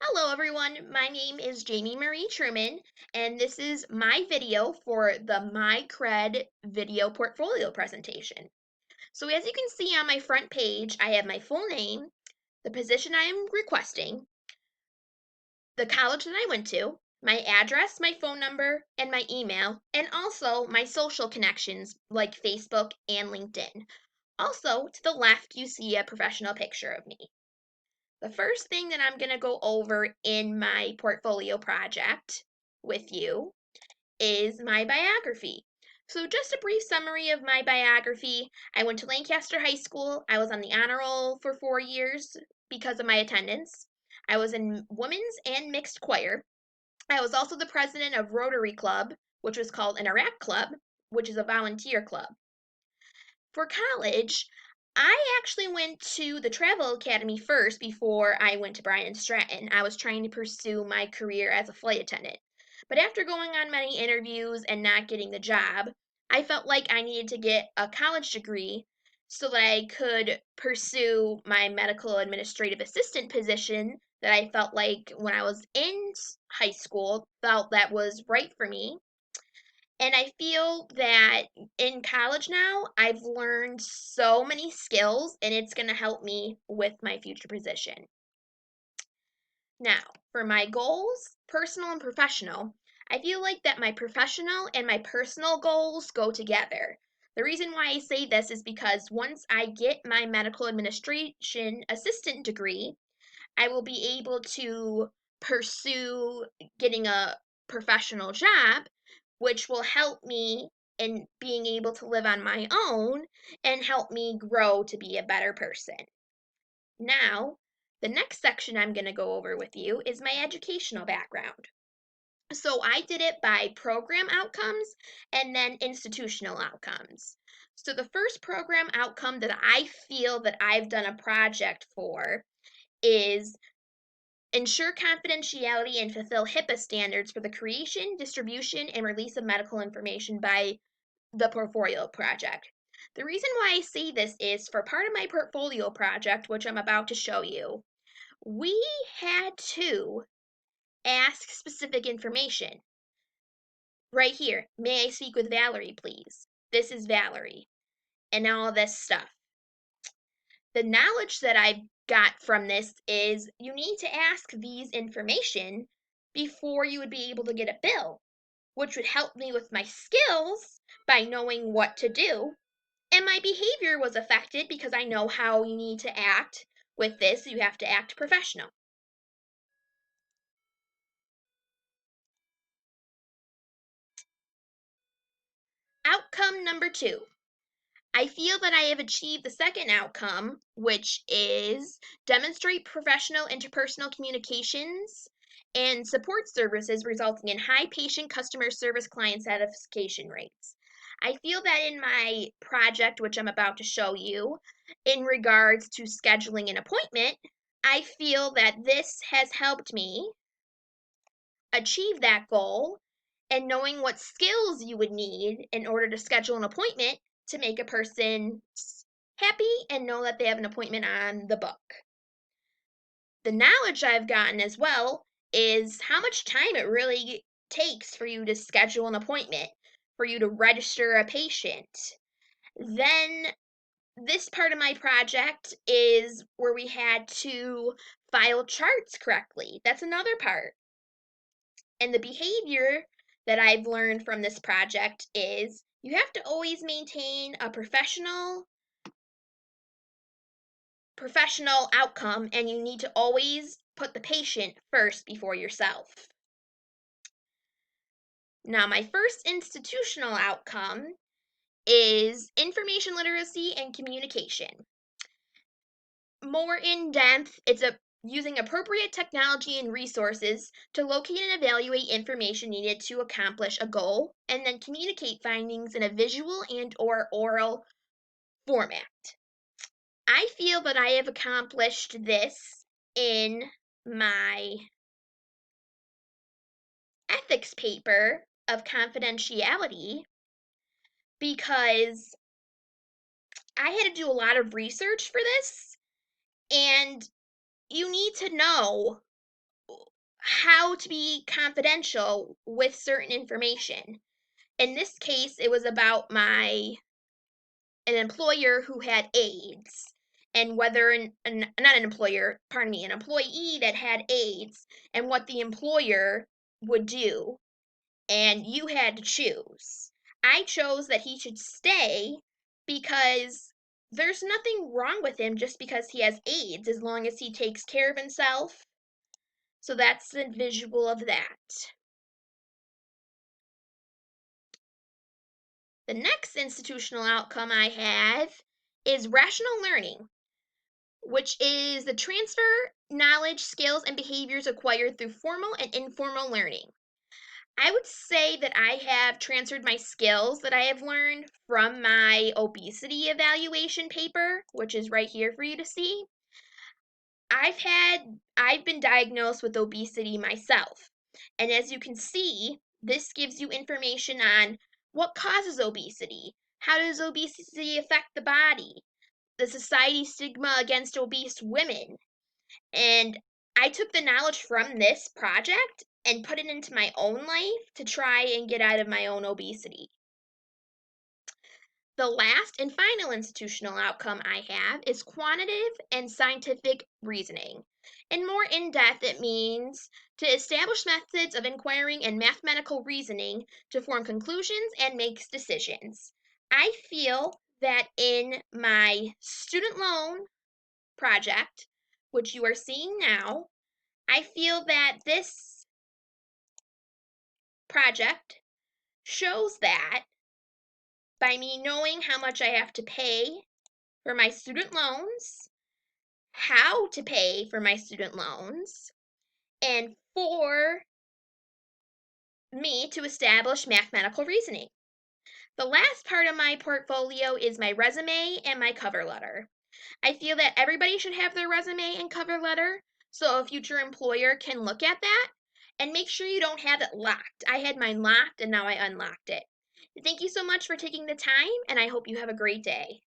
Hello everyone, my name is Jamie Marie Truman, and this is my video for the My Cred video portfolio presentation. So as you can see on my front page, I have my full name, the position I am requesting, the college that I went to, my address, my phone number, and my email, and also my social connections like Facebook and LinkedIn. Also, to the left, you see a professional picture of me. The first thing that I'm going to go over in my portfolio project with you is my biography. So, just a brief summary of my biography. I went to Lancaster High School. I was on the honor roll for 4 years because of my attendance. I was in women's and mixed choir. I was also the president of Rotary Club, which was called an Iraq Club, which is a volunteer club. For college, I actually went to the Travel Academy first before I went to Bryan Stratton. I was trying to pursue my career as a flight attendant. But after going on many interviews and not getting the job, I felt like I needed to get a college degree so that I could pursue my medical administrative assistant position that I felt like when I was in high school felt that was right for me. And I feel that in college now, I've learned so many skills and it's going to help me with my future position. Now, for my goals, personal and professional, I feel like that my professional and my personal goals go together. The reason why I say this is because once I get my medical administration assistant degree, I will be able to pursue getting a professional job, which will help me in being able to live on my own and help me grow to be a better person. Now, the next section I'm going to go over with you is my educational background. So I did it by program outcomes and then institutional outcomes. So the first program outcome that I feel that I've done a project for is ensure confidentiality and fulfill HIPAA standards for the creation, distribution, and release of medical information by the portfolio project. The reason why I say this is for part of my portfolio project, which I'm about to show you, we had to ask specific information. Right here, may I speak with Valerie, please? This is Valerie, and all this stuff. The knowledge that I got from this is you need to ask these information before you would be able to get a bill, which would help me with my skills by knowing what to do. And my behavior was affected because I know how you need to act with this. You have to act professional. Outcome number 2. I feel that I have achieved the second outcome, which is demonstrate professional interpersonal communications and support services resulting in high patient customer service client satisfaction rates. I feel that in my project, which I'm about to show you, in regards to scheduling an appointment, I feel that this has helped me achieve that goal and knowing what skills you would need in order to schedule an appointment to make a person happy and know that they have an appointment on the book. The knowledge I've gotten as well is how much time it really takes for you to schedule an appointment, for you to register a patient. Then this part of my project is where we had to file charts correctly. That's another part. And the behavior that I've learned from this project is you have to always maintain a professional outcome and you need to always put the patient first before yourself. Now, my first institutional outcome is information literacy and communication. More in depth, it's a using appropriate technology and resources to locate and evaluate information needed to accomplish a goal and then communicate findings in a visual and or oral format. I feel that I have accomplished this in my ethics paper of confidentiality because I had to do a lot of research for this and you need to know how to be confidential with certain information. In this case, it was about an employer who had AIDS, and whether not an employer, pardon me, an employee that had AIDS, and what the employer would do, and you had to choose. I chose that he should stay because there's nothing wrong with him just because he has AIDS as long as he takes care of himself. So that's a visual of that. The next institutional outcome I have is rational learning, which is the transfer knowledge, skills, and behaviors acquired through formal and informal learning. I would say that I have transferred my skills that I have learned from my obesity evaluation paper, which is right here for you to see. I've been diagnosed with obesity myself. And as you can see, this gives you information on what causes obesity, how does obesity affect the body, the society stigma against obese women. And I took the knowledge from this project and put it into my own life to try and get out of my own obesity. The last and final institutional outcome I have is quantitative and scientific reasoning. And more in depth, it means to establish methods of inquiring and mathematical reasoning to form conclusions and make decisions. I feel that in my student loan project, which you are seeing now, I feel that this project shows that by me knowing how much I have to pay for my student loans, how to pay for my student loans, and for me to establish mathematical reasoning. The last part of my portfolio is my resume and my cover letter. I feel that everybody should have their resume and cover letter so a future employer can look at that and make sure you don't have it locked. I had mine locked and now I unlocked it. Thank you so much for taking the time, and I hope you have a great day.